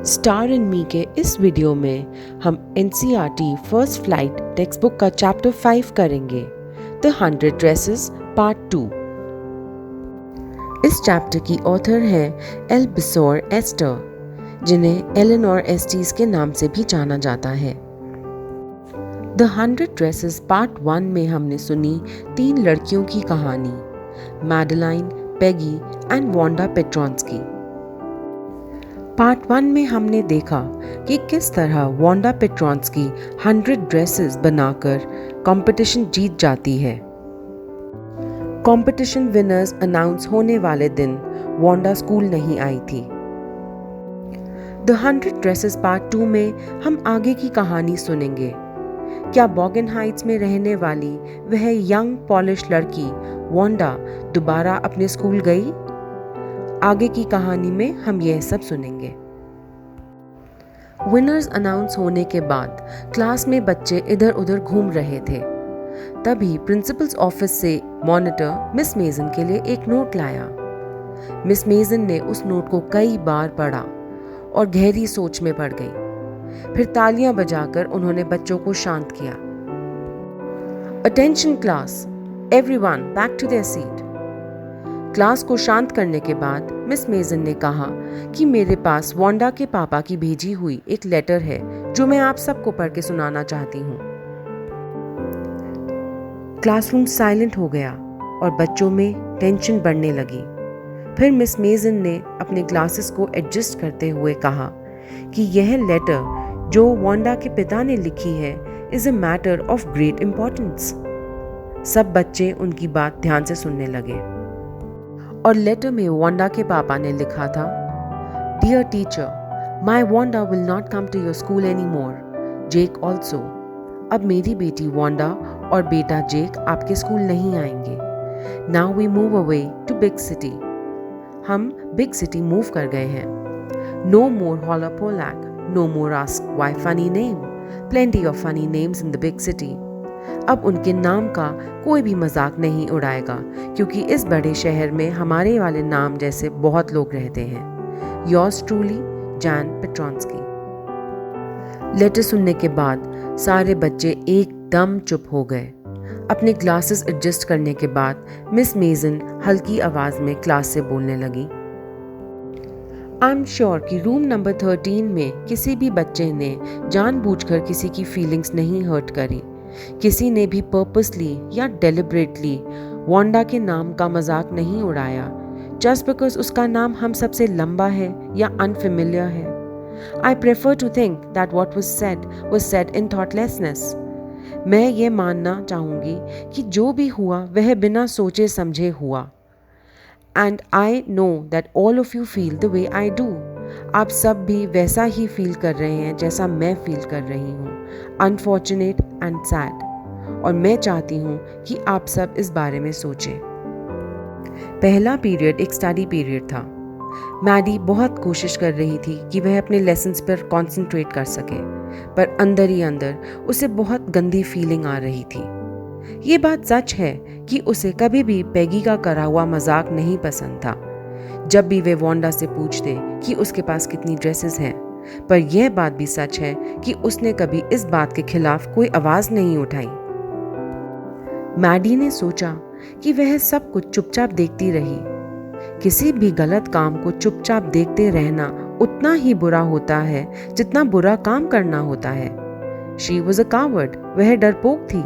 Star and me के इस video में हम NCERT first flight text book का चैप्टर 5 करेंगे, द 100 ड्रेसेस पार्ट 2। इस चैप्टर की ऑथर है एल्बिसोर एस्टर, जिन्हें एलेनोर एस्टीज के नाम से भी जाना जाता है। द 100 ड्रेसेस पार्ट 1 में हमने सुनी 3 लड़कियों की कहानी, मैडेलाइन, पेगी एंड वांडा पेट्रोंस्की। पार्ट 1 में हमने देखा कि किस तरह वांडा पेट्रोंस्की 100 ड्रेसेस बनाकर कंपटीशन जीत जाती है। कंपटीशन विनर्स अनाउंस होने वाले दिन वांडा स्कूल नहीं आई थी। द 100 ड्रेसेस पार्ट 2 में हम आगे की कहानी सुनेंगे। क्या बॉगन हाइट्स में रहने वाली वह यंग पॉलिश लड़की वांडा दोबारा अपने स्कूल गई? आगे की कहानी में हम यह सब सुनेंगे। विनर्स अनाउंस होने के बाद क्लास में बच्चे इधर उधर घूम रहे थे। तभी प्रिंसिपल्स ऑफिस से मॉनिटर मिस मेजन के लिए एक नोट लाया। मिस मेजन ने उस नोट को कई बार पढ़ा और गहरी सोच में पड़ गई। फिर तालियां बजाकर उन्होंने बच्चों को शांत किया। Attention class, everyone back to their seat. Class को शांत करने के बाद मिस मेजन ने कहा कि मेरे पास वांडा के पापा की भेजी हुई एक लेटर है जो मैं आप सबको पढ़ के सुनाना चाहती हूँ। क्लासरूम साइलेंट हो गया और बच्चों में टेंशन बढ़ने लगी। फिर मिस मेजन ने अपने ग्लासेस को एडजस्ट करते हुए कहा कि यह लेटर जो वांडा के पिता ने लिखी है is a matter of great importance. सब बच्चे उनकी बात ध्यान से सुनने लगे और लेटर में वांडा के पापा ने लिखा था, dear teacher, my Wanda will not come to your school any more, Jake also. अब मेरी बेटी वांडा और बेटा जेक आपके स्कूल नहीं आएंगे। Now we move away to big city. हम बिग सिटी मूव कर गए हैं। No more Hollapolak, no more ask why funny name, plenty of funny names in the big city. अब उनके नाम का कोई भी मजाक नहीं उड़ाएगा क्योंकि इस बड़े शहर में हमारे वाले नाम जैसे बहुत लोग रहते हैं। Yours truly, Jan Petronski. Letter सुनने के बाद सारे बच्चे एकदम चुप हो गए। अपने ग्लासेस एडजस्ट करने के बाद मिस मेजन हल्की आवाज में क्लास से बोलने लगी, आई एम श्योर कि रूम नंबर 13 में किसी भी बच्चे ने जानबूझकर किसी की फीलिंग्स नहीं हर्ट करी। किसी ने भी पर्पसली या डेलिबरेटली वांडा के नाम का मजाक नहीं उड़ाया जस्ट बिकॉज उसका नाम हम सबसे लंबा है या अनफेमिलियर है। I prefer to think that what was said in thoughtlessness। मैं ये मानना चाहूँगी कि जो भी हुआ वह बिना सोचे समझे हुआ। And I know that all of you feel the way I do. आप सब भी वैसा ही फील कर रहे हैं जैसा मैं फील कर रही हूँ, अनफॉर्चुनेट एंड सैड। और मैं चाहती हूँ कि आप सब इस बारे में सोचें। पहला पीरियड एक स्टडी पीरियड था। मैडी बहुत कोशिश कर रही थी कि वह अपने लेसन्स पर कंसंट्रेट कर सके, पर अंदर ही अंदर उसे बहुत गंदी फीलिंग आ रही थी। ये बात सच है कि उसे कभी भी पेगी का करा हुआ मजाक नहीं पसंद था। जब भी वे वांडा से पूछते कि उसके पास कितनी ड्रेसेस हैं, पर यह बात भी सच है कि उसने कभी इस बात के खिलाफ कोई आवाज नहीं उठाई। मैडी ने सोचा कि वह सब कुछ चुपचाप देखती रही। किसी भी गलत काम को चुपचाप देखते रहना उतना ही बुरा होता है जितना बुरा काम करना होता है। शी वॉज अ कावर्ड, वह डरपोक थी।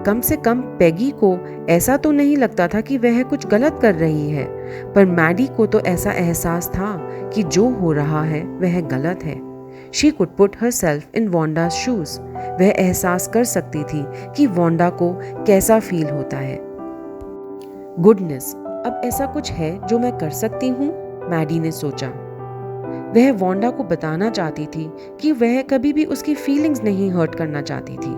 कम से कम पेगी को ऐसा तो नहीं लगता था कि वह कुछ गलत कर रही है, पर मैडी को तो ऐसा एहसास था कि जो हो रहा है वह गलत है। She could put herself in Wanda's shoes. वह एहसास कर सकती थी कि वांडा को कैसा फील होता है। गुडनेस, अब ऐसा कुछ है जो मैं कर सकती हूँ, मैडी ने सोचा। वह वांडा को बताना चाहती थी कि वह कभी भी उसकी फीलिंग्स नहीं हर्ट करना चाहती थी।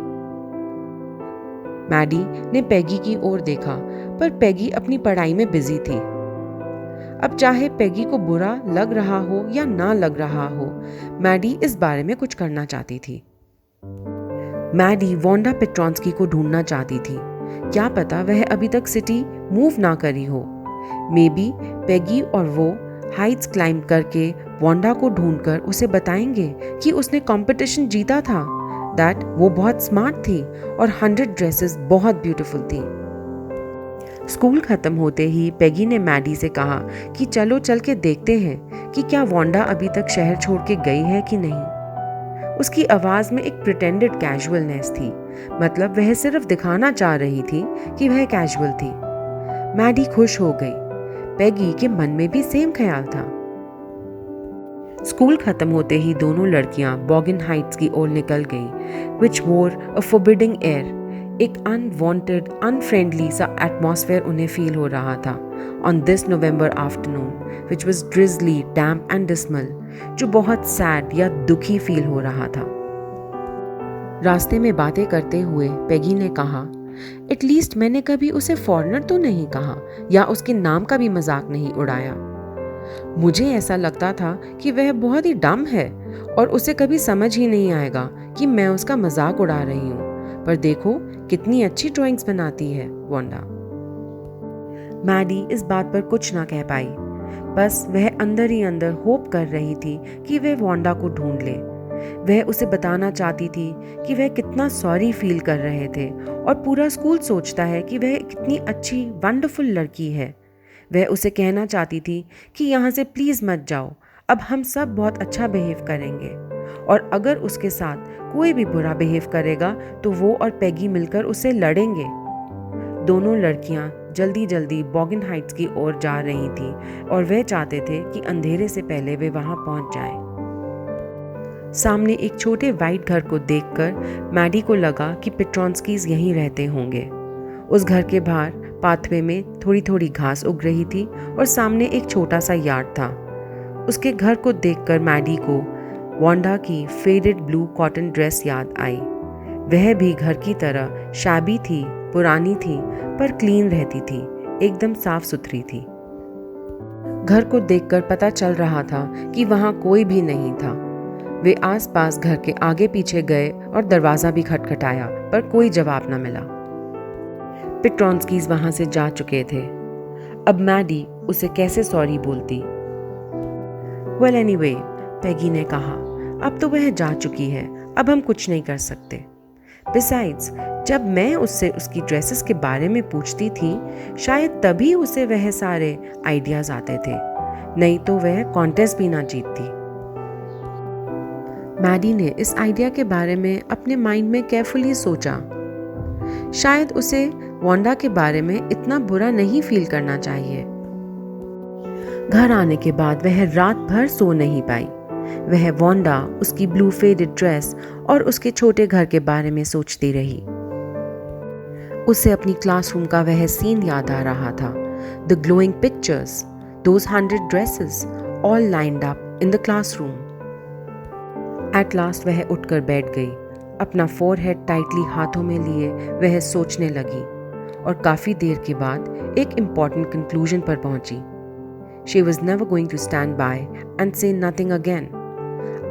मैडी ने पेगी की ओर देखा, पर पेगी अपनी पढ़ाई में बिजी थी। अब चाहे पेगी को बुरा लग रहा हो या ना लग रहा हो, मैडी इस बारे में कुछ करना चाहती थी। मैडी वांडा पेट्रोंस्की को ढूंढना चाहती थी। क्या पता वह अभी तक सिटी मूव ना करी हो। मे बी पेगी और वो हाइट्स क्लाइंब करके वांडा को ढूंढकर उसे बताएंगे कि उसने कंपटीशन जीता था, दैट वो बहुत स्मार्ट थी और 100 ड्रेसेस बहुत ब्यूटीफुल थी। स्कूल खत्म होते ही पेगी ने मैडी से कहा कि चलो चल के देखते हैं कि क्या वांडा अभी तक शहर छोड़ के गई है कि नहीं। उसकी आवाज में एक प्रिटेंडेड कैजुअलनेस थी, मतलब वह सिर्फ दिखाना चाह रही थी कि वह कैजुअल थी। मैडी खुश हो गई। पेगी के मन में भी सेम ख्याल था। स्कूल खत्म होते ही दोनों लड़कियां बॉगिन हाइट्स की ओर निकल गई, which wore a forbidding air. एक अनवांटेड, अनफ्रेंडली सा एटमॉस्फेयर उन्हें फील हो रहा था on this November afternoon, which was drizzly, damp and dismal, जो बहुत सैड या दुखी फील हो रहा था। रास्ते में बातें करते हुए पेगी ने कहा, एटलीस्ट मैंने कभी उसे फॉरेनर तो नहीं कहा या उसके नाम का भी मजाक नहीं उड़ाया। मुझे ऐसा लगता था कि वह बहुत ही डम है और उसे कभी समझ ही नहीं आएगा कि मैं उसका मजाक उड़ा रही हूँ, पर देखो कितनी अच्छी ड्राइंग्स बनाती है वांडा। मैडी इस बात पर कुछ ना कह पाई, बस वह अंदर ही अंदर होप कर रही थी कि वह वांडा को ढूंढ ले। वह उसे बताना चाहती थी कि वह कितना सॉरी फील कर रहे थे और पूरा स्कूल सोचता है कि वह कितनी अच्छी वंडरफुल लड़की है। वह उसे कहना चाहती थी कि यहाँ से प्लीज़ मत जाओ, अब हम सब बहुत अच्छा बिहेव करेंगे, और अगर उसके साथ कोई भी बुरा बिहेव करेगा तो वो और पेगी मिलकर उसे लड़ेंगे। दोनों लड़कियां जल्दी जल्दी बॉगिन हाइट्स की ओर जा रही थी और वे चाहते थे कि अंधेरे से पहले वे वहां पहुंच जाएं। सामने एक छोटे वाइट घर को देखकर मैडी को लगा कि पेट्रोंस्कीज यहीं रहते होंगे। उस घर के बाहर पाथवे में थोड़ी थोड़ी घास उग रही थी और सामने एक छोटा सा यार्ड था। उसके घर को देखकर मैडी को वांडा की फेडेड ब्लू कॉटन ड्रेस याद आई। वह भी घर की तरह शाबी थी, पुरानी थी, पर क्लीन रहती थी, एकदम साफ सुथरी थी। घर को देखकर पता चल रहा था कि वहां कोई भी नहीं था। वे आसपास घर के आगे पीछे गए और दरवाजा भी खटखटाया, पर कोई जवाब न मिला। पेट्रोंस्कीज वहां से जा चुके थे। अब मैडी उसे कैसे सॉरी बोलती। वेल एनीवे, पेगी ने कहा, अब तो वह जा चुकी है, अब हम कुछ नहीं कर सकते। बिसाइड्स, जब मैं उससे उसकी ड्रेसेस के बारे में पूछती थी, शायद तभी उसे वह सारे आइडियाज आते थे, नहीं तो वह कॉन्टेस्ट भी ना जीतती। मैडी ने इस आइडिया के बारे में अपने माइंड में केयरफुली सोचा। शायद उसे वांडा के बारे में इतना बुरा नहीं फील करना चाहिए। घर आने के बाद वह रात भर सो नहीं पाई। वह वांडा, उसकी ब्लू फेडेड ड्रेस और उसके छोटे घर के बारे में सोचती रही। उसे अपनी क्लासरूम का वह सीन याद आ रहा था। The glowing pictures, those 100 dresses, all lined up in the classroom. At last वह उठकर बैठ गई। अपना फोरहेड टाइटली हाथों में लिए वह सोचने लगी और काफ़ी देर के बाद एक इम्पॉर्टेंट कंक्लूजन पर पहुंची। She was never going to stand by and say nothing again.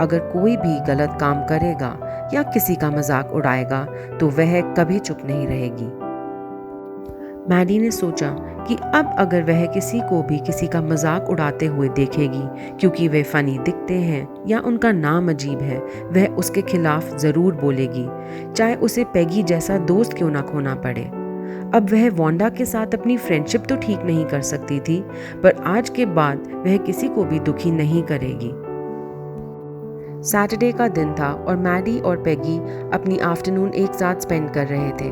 अगर कोई भी गलत काम करेगा या किसी का मजाक उड़ाएगा तो वह कभी चुप नहीं रहेगी। मैडी ने सोचा कि अब अगर वह किसी को भी किसी का मजाक उड़ाते हुए देखेगी क्योंकि वे फनी दिखते हैं या उनका नाम अजीब है, वह उसके खिलाफ ज़रूर बोलेगी, चाहे उसे पेगी जैसा दोस्त क्यों ना खोना पड़े। अब वह वांडा के साथ अपनी फ्रेंडशिप तो ठीक नहीं कर सकती थी, पर आज के बाद वह किसी को भी दुखी नहीं करेगी। सैटरडे का दिन था और मैडी और पेगी अपनी आफ्टरनून एक साथ स्पेंड कर रहे थे।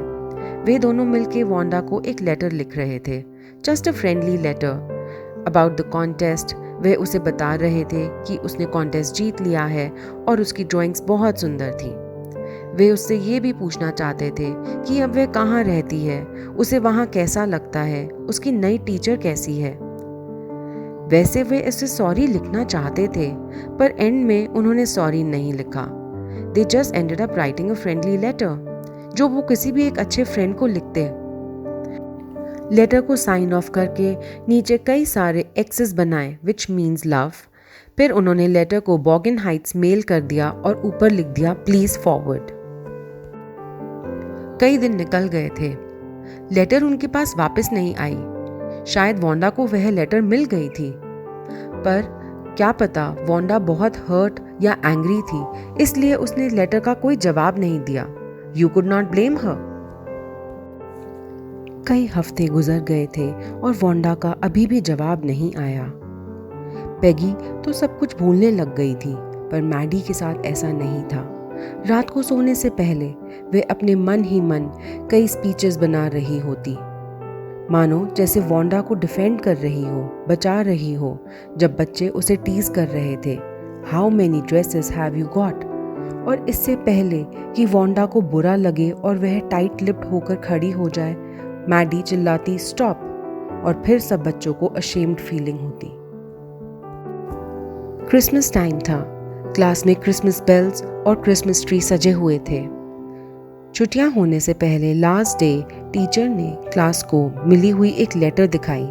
वे दोनों मिलके वांडा को एक लेटर लिख रहे थे, just a friendly letter about the contest. वे उसे बता रहे थे कि उसने कॉन्टेस्ट जीत लिया है और उसकी ड्राइंग्स बहुत सुंदर थी। वे उससे ये भी पूछना चाहते थे कि अब वह कहाँ रहती है, उसे वहाँ कैसा लगता है, उसकी नई टीचर कैसी है। वैसे वे इसे सॉरी लिखना चाहते थे, पर एंड में उन्होंने सॉरी नहीं लिखा। They just ended up writing a friendly letter, जो वो किसी भी एक अच्छे फ्रेंड को लिखते। लेटर को साइन ऑफ करके नीचे कई सारे एक्सेस बनाए, विच मीन्स लव। फिर उन्होंने लेटर को बॉगिन हाइट्स मेल कर दिया और ऊपर लिख दिया, प्लीज फॉरवर्ड। कई दिन निकल गए थे। लेटर उनके पास वापस नहीं आई। शायद वांडा को वह लेटर मिल गई थी, पर क्या पता वांडा बहुत हर्ट या एंग्री थी, इसलिए उसने लेटर का कोई जवाब नहीं दिया। यू कुड नॉट ब्लेम हर। कई हफ्ते गुजर गए थे और वांडा का अभी भी जवाब नहीं आया। पेगी तो सब कुछ भूलने लग गई थी, पर मैडी के साथ ऐसा नहीं था। रात को सोने से पहले वे अपने मन ही मन कई स्पीचेस बना रही होती, मानो जैसे वांडा को डिफेंड कर रही हो, बचा रही हो। जब बच्चे उसे टीज कर रहे थे, how many dresses have you got, और इससे पहले कि वांडा को बुरा लगे और वह टाइट लिप्ड होकर खड़ी हो जाए, मैडी चिल्लाती स्टॉप, और फिर सब बच्चों को अशेम्ड फीलिंग होती। क्रिसमस टाइम था। क्लास में क्रिसमस बेल्स और क्रिसमस ट्री सजे हुए थे। छुट्टियां होने से पहले लास्ट डे टीचर ने क्लास को मिली हुई एक लेटर दिखाई।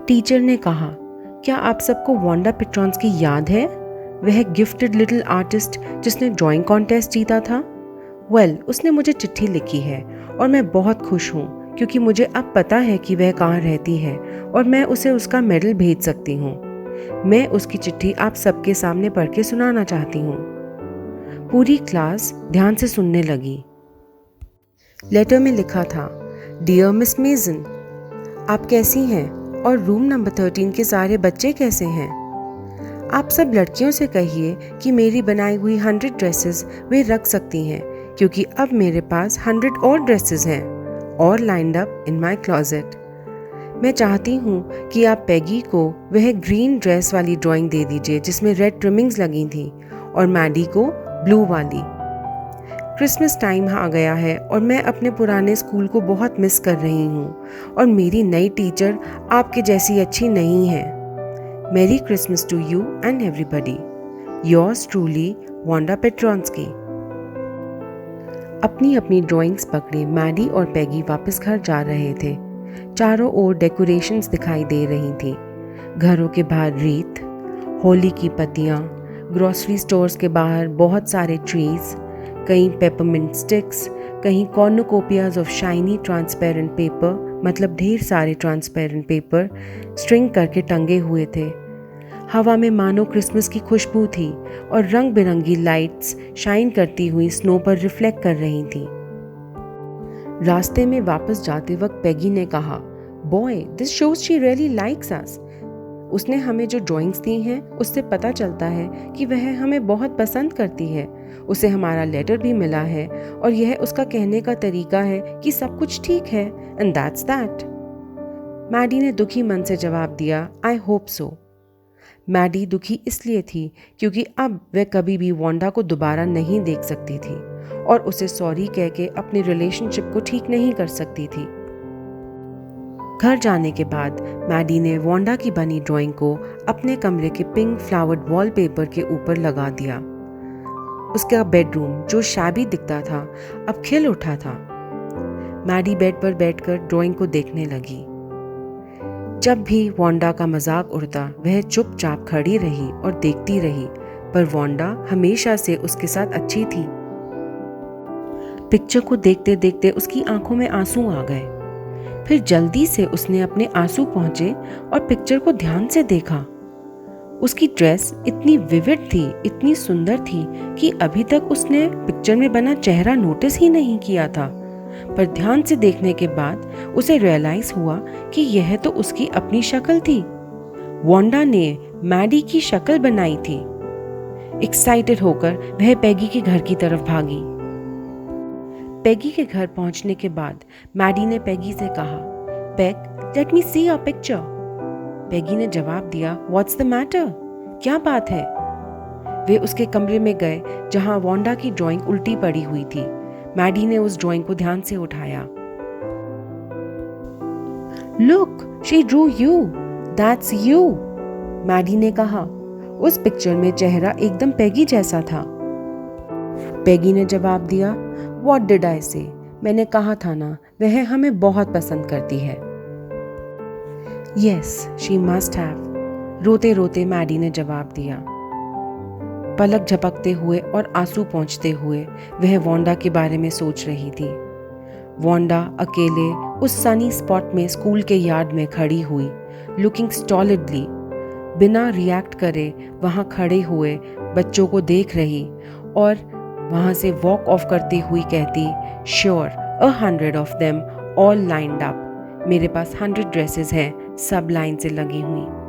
टीचर ने कहा, क्या आप सबको वांडा पेट्रॉन्स की याद है? वह गिफ्टेड लिटिल आर्टिस्ट जिसने ड्राइंग कॉन्टेस्ट जीता था। वेल, उसने मुझे चिट्ठी लिखी है और मैं बहुत खुश हूँ क्योंकि मुझे अब पता है कि वह कहाँ रहती है और मैं उसे उसका मेडल भेज सकती हूँ। मैं उसकी चिट्ठी आप सबके सामने पढ़ के सुनाना चाहती हूँ। पूरी क्लास ध्यान से सुनने लगी। लेटर में लिखा था, डियर मिस मेजन, आप कैसी हैं और रूम नंबर 13 के सारे बच्चे कैसे हैं? आप सब लड़कियों से कहिए कि मेरी बनाई हुई 100 ड्रेसेस वे रख सकती हैं क्योंकि अब मेरे पास 100 और ड्रेसेस हैं और lined up in my closet. मैं चाहती हूँ कि आप पेगी को वह ग्रीन ड्रेस वाली ड्राइंग दे दीजिए जिसमें रेड ट्रिमिंग्स लगी थी और मैडी को ब्लू वाली। क्रिसमस टाइम आ गया है और मैं अपने पुराने स्कूल को बहुत मिस कर रही हूँ और मेरी नई टीचर आपके जैसी अच्छी नहीं है। Merry Christmas to you and everybody. Yours truly, Wanda Petronski. अपनी अपनी ड्राइंग्स पकड़े मैडी और पेगी वापस घर जा रहे थे। चारों ओर डेकोरेशंस दिखाई दे रही थी। घरों के बाहर रीत, होली की पत्तियां, ग्रोसरी स्टोर्स के बाहर बहुत सारे ट्रीज, कहीं पेपरमिंट स्टिक्स, कहीं कॉर्नुकोपियाज ऑफ शाइनी ट्रांसपेरेंट पेपर, मतलब ढेर सारे ट्रांसपेरेंट पेपर स्ट्रिंग करके टंगे हुए थे। हवा में मानो क्रिसमस की खुशबू थी और रंग बिरंगी लाइट्स शाइन करती हुई स्नो पर रिफ्लेक्ट कर रही थी। रास्ते में वापस जाते वक्त पेगी ने कहा, boy, this shows she really likes us. उसने हमें जो ड्राइंग्स दी हैं उससे पता चलता है कि वह हमें बहुत पसंद करती है। उसे हमारा लेटर भी मिला है और यह उसका कहने का तरीका है कि सब कुछ ठीक है, एंड दैट्स दैट। मैडी ने दुखी मन से जवाब दिया, आई होप सो। मैडी दुखी इसलिए थी क्योंकि अब वह कभी भी वांडा को दोबारा नहीं देख सकती थी और उसे सॉरी कह के अपने रिलेशनशिप को ठीक नहीं कर सकती थी। घर जाने के बाद मैडी ने वांडा की बनी ड्राइंग को अपने कमरे के पिंक फ्लावर्ड वॉलपेपर के ऊपर लगा दिया। उसका बेडरूम जो शैबी दिखता था अब खिल उठा था। मैडी बेड पर बैठकर ड्राइंग को देखने लगी। जब भी वांडा का मजाक उड़ता वह चुपचाप खड़ी रही और देखती रही, पर वांडा हमेशा से उसके साथ अच्छी थी। पिक्चर को देखते देखते उसकी आंखों में आंसू आ गए। फिर जल्दी से उसने अपने आंसू पहुंचे और पिक्चर को ध्यान से देखा। उसकी ड्रेस इतनी विविड थी, इतनी सुंदर थी कि अभी तक उसने पिक्चर में बना चेहरा नोटिस ही नहीं किया था। पर ध्यान से देखने के बाद उसे रियलाइज हुआ कि यह तो उसकी अपनी शक्ल थी। वांडा ने मैडी की शक्ल बनाई थी। एक्साइटेड होकर वह पेगी के घर की तरफ भागी। पेगी के घर पहुंचने के बाद मैडी ने पेगी से कहा, peg, let me see your picture. Peggy ने जवाब दिया, व्हाट्स द मैटर? क्या बात है? वे उसके कमरे में गए जहां वांडा की ड्राइंग उल्टी पड़ी हुई थी। मैडी ने उस ड्राइंग को ध्यान से उठाया। Look, she drew you, that's you, Maddie ने कहा। उस पिक्चर में चेहरा एकदम पेगी जैसा था। पेगी ने जवाब दिया, व्हाट डिड आई से? मैंने कहा था ना, वह हमें बहुत पसंद करती है। यस, शी मस्ट हैव, रोते रोते मैडी ने जवाब दिया। पलक झपकते हुए और आंसू पोंछते हुए वह वांडा के बारे में सोच रही थी। वांडा अकेले उस सनी स्पॉट में स्कूल के यार्ड में खड़ी हुई, लुकिंग स्टॉलिडली। बिना रिएक्ट करे वहाँ खड़े हुए बच्चों को देख रही और वहाँ से वॉक ऑफ करती हुई कहती, sure 100 of them all lined up. मेरे पास 100 ड्रेसेस हैं, सब लाइन से लगी हुई।